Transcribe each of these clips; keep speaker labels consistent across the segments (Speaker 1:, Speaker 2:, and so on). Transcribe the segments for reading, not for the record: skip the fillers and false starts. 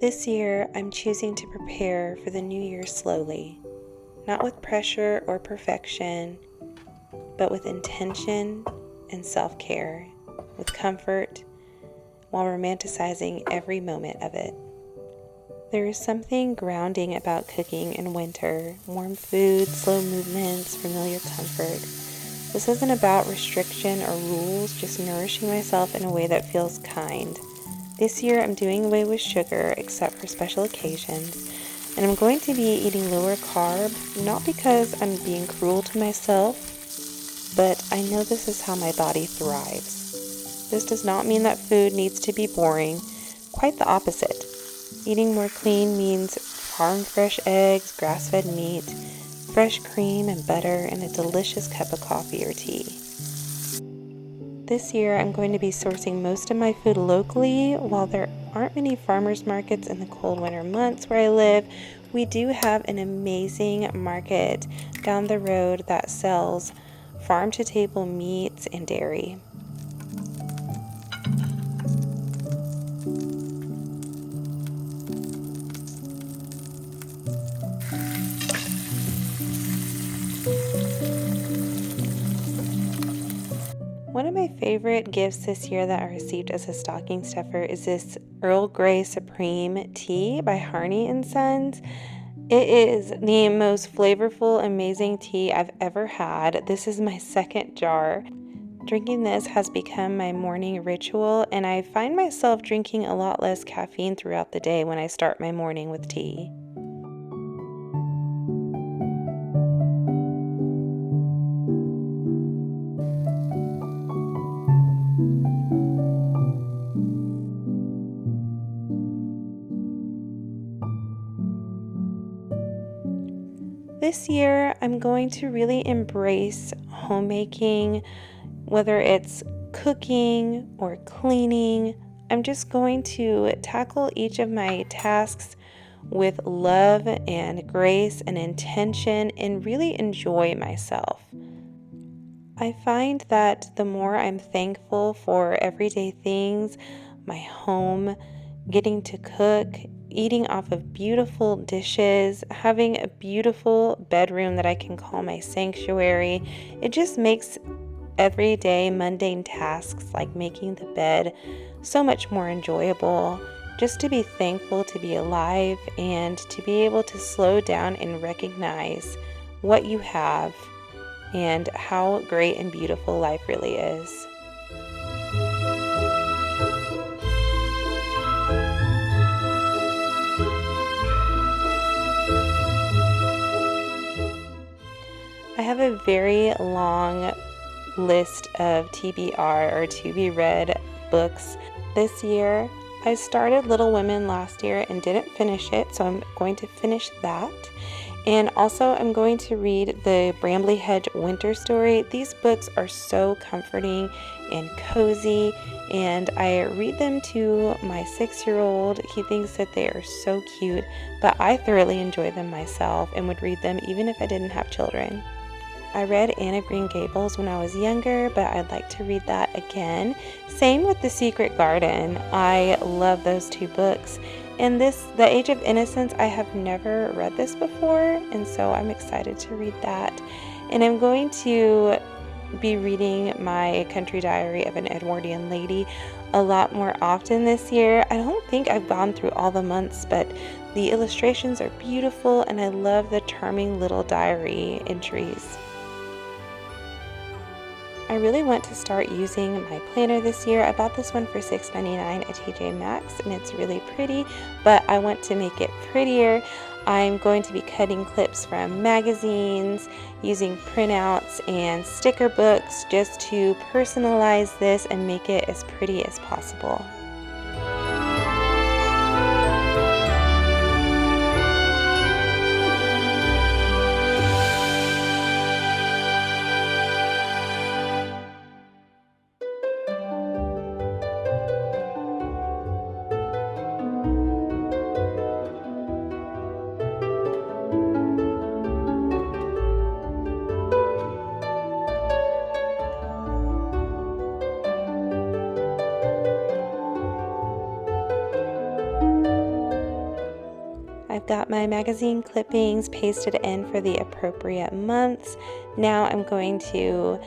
Speaker 1: This year, I'm choosing to prepare for the new year slowly, not with pressure or perfection, but with intention and self-care, with comfort, while romanticizing every moment of it. There is something grounding about cooking in winter, warm food, slow movements, familiar comfort. This isn't about restriction or rules, just nourishing myself in a way that feels kind. This year I'm doing away with sugar except for special occasions, and I'm going to be eating lower carb, not because I'm being cruel to myself, but I know this is how my body thrives. This does not mean that food needs to be boring, quite the opposite. Eating more clean means farm fresh eggs, grass-fed meat, fresh cream and butter, and a delicious cup of coffee or tea. This year I'm going to be sourcing most of my food locally. While there aren't many farmers markets in the cold winter months where I live, we do have an amazing market down the road that sells farm-to-table meats and dairy. One of my favorite gifts this year that I received as a stocking stuffer is this Earl Grey Supreme tea by Harney & Sons. It is the most flavorful, amazing tea I've ever had. This is my second jar. Drinking this has become my morning ritual, and I find myself drinking a lot less caffeine throughout the day when I start my morning with tea. This year, I'm going to really embrace homemaking, whether it's cooking or cleaning. I'm just going to tackle each of my tasks with love and grace and intention and really enjoy myself. I find that the more I'm thankful for everyday things, my home, getting to cook, eating off of beautiful dishes, having a beautiful bedroom that I can call my sanctuary, it just makes everyday mundane tasks like making the bed so much more enjoyable. Just to be thankful to be alive and to be able to slow down and recognize what you have and how great and beautiful life really is. I have a very long list of TBR or to be read books this year. I started Little Women last year and didn't finish it, so I'm going to finish that. And also I'm going to read the Brambly Hedge Winter Story. These books are so comforting and cozy, and I read them to my 6-year-old. He thinks that they are so cute, but I thoroughly enjoy them myself and would read them even if I didn't have children. I read Anne of Green Gables when I was younger, but I'd like to read that again. Same with The Secret Garden. I love those two books. And The Age of Innocence, I have never read this before, and so I'm excited to read that. And I'm going to be reading my Country Diary of an Edwardian Lady a lot more often this year. I don't think I've gone through all the months, but the illustrations are beautiful, and I love the charming little diary entries. I really want to start using my planner this year. I bought this one for $6.99 at TJ Maxx, and it's really pretty, but I want to make it prettier. I'm going to be cutting clips from magazines, using printouts and sticker books just to personalize this and make it as pretty as possible. Got my magazine clippings pasted in for the appropriate months. Now I'm going to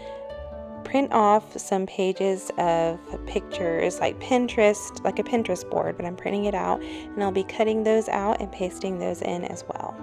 Speaker 1: print off some pages of pictures like Pinterest, like a Pinterest board, but I'm printing it out, and I'll be cutting those out and pasting those in as well.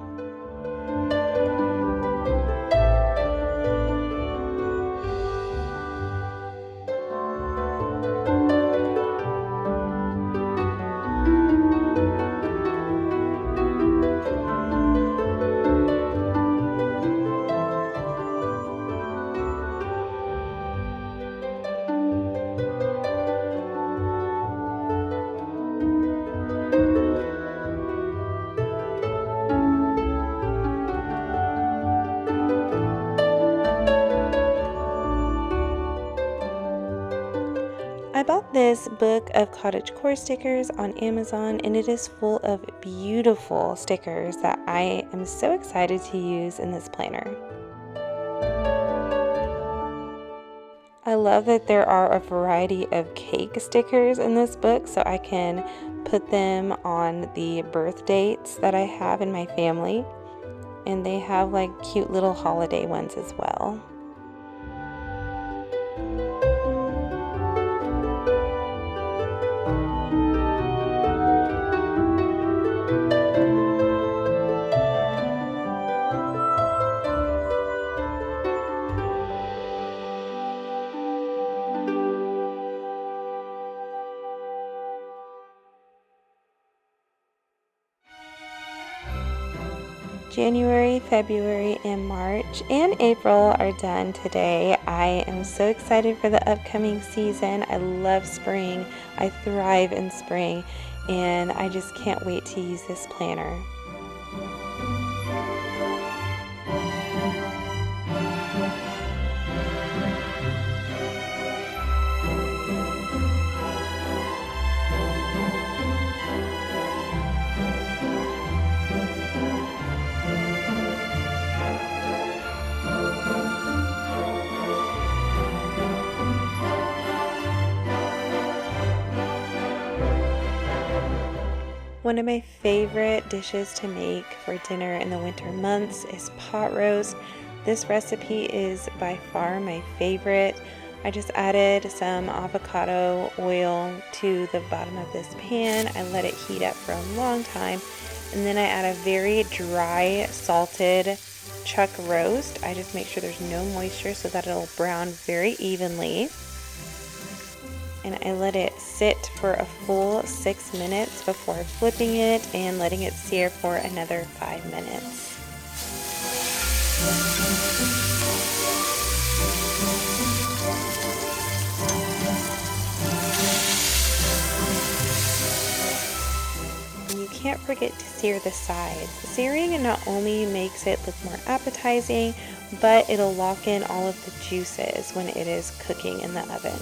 Speaker 1: I bought this book of Cottagecore stickers on Amazon, and it is full of beautiful stickers that I am so excited to use in this planner. I love that there are a variety of cake stickers in this book, so I can put them on the birth dates that I have in my family, and they have like cute little holiday ones as well. January, February, and March, and April are done today. I am so excited for the upcoming season. I love spring. I thrive in spring, and I just can't wait to use this planner. One of my favorite dishes to make for dinner in the winter months is pot roast. This recipe is by far my favorite. I just added some avocado oil to the bottom of this pan. I let it heat up for a long time, and then I add a very dry, salted chuck roast. I just make sure there's no moisture so that it'll brown very evenly. And I let it sit for a full 6 minutes before flipping it and letting it sear for another 5 minutes. And you can't forget to sear the sides. Searing not only makes it look more appetizing, but it'll lock in all of the juices when it is cooking in the oven.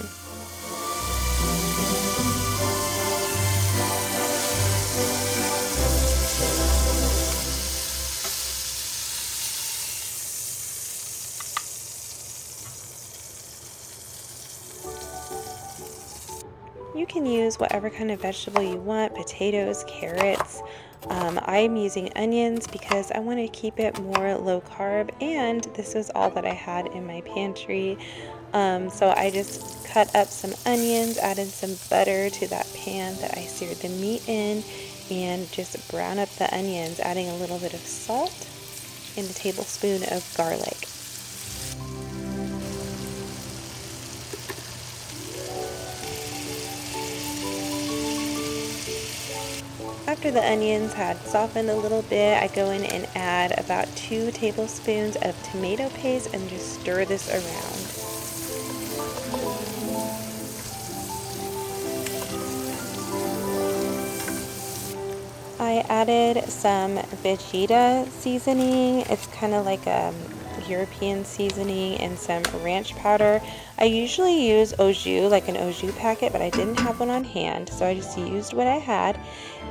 Speaker 1: You can use whatever kind of vegetable you want, potatoes, carrots. I'm using onions because I want to keep it more low carb, and this was all that I had in my pantry. So I just cut up some onions, added some butter to that pan that I seared the meat in, and just brown up the onions, adding a little bit of salt and a tablespoon of garlic. After the onions had softened a little bit, I go in and add about 2 tablespoons of tomato paste and just stir this around. I added some Vegeta seasoning. It's kind of like a European seasoning, and some ranch powder. I usually use au jus, like an au jus packet, but I didn't have one on hand, so I just used what I had.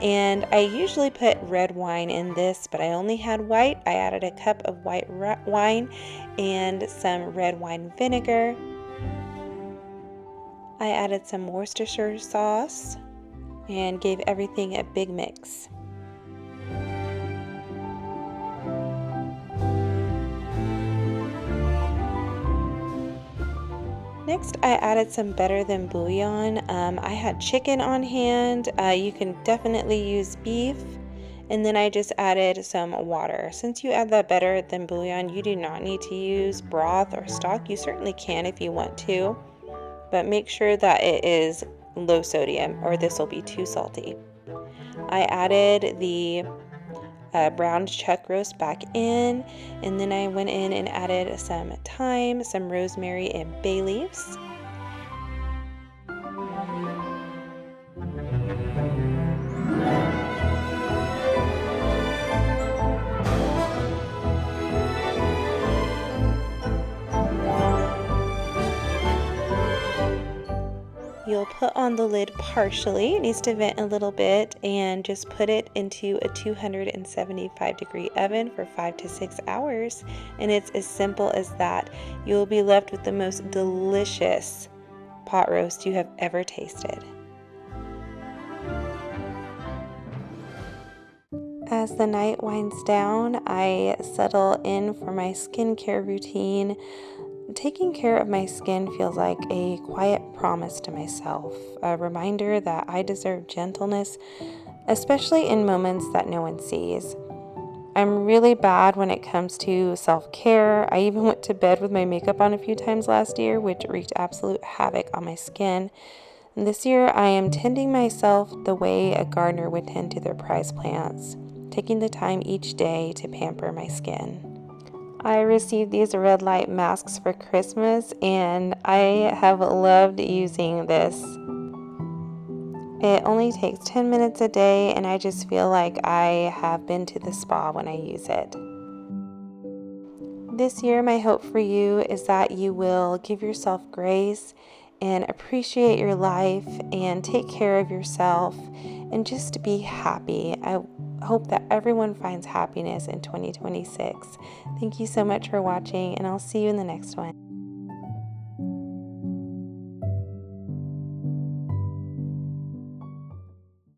Speaker 1: And I usually put red wine in this, but I only had white. I added a cup of white wine and some red wine vinegar. I added some Worcestershire sauce and gave everything a big mix. Next, I added some better than bouillon. I had chicken on hand. You can definitely use beef. And then I just added some water. Since you add that better than bouillon, you do not need to use broth or stock. You certainly can if you want to, but make sure that it is low sodium or this will be too salty. I added the browned chuck roast back in, and then I went in and added some thyme, some rosemary, and bay leaves. You'll put on the lid partially. It needs to vent a little bit, and just put it into a 275-degree oven for 5 to 6 hours. And it's as simple as that. You'll be left with the most delicious pot roast you have ever tasted. As the night winds down, I settle in for my skincare routine. Taking care of my skin feels like a quiet promise to myself, a reminder that I deserve gentleness, especially in moments that no one sees. I'm really bad when it comes to self-care. I even went to bed with my makeup on a few times last year, which wreaked absolute havoc on my skin. And this year, I am tending myself the way a gardener would tend to their prized plants, taking the time each day to pamper my skin. I received these red light masks for Christmas, and I have loved using this. It only takes 10 minutes a day, and I just feel like I have been to the spa when I use it. This year, my hope for you is that you will give yourself grace and appreciate your life and take care of yourself and just be happy. I hope that everyone finds happiness in 2026. Thank you so much for watching, and I'll see you in the next one.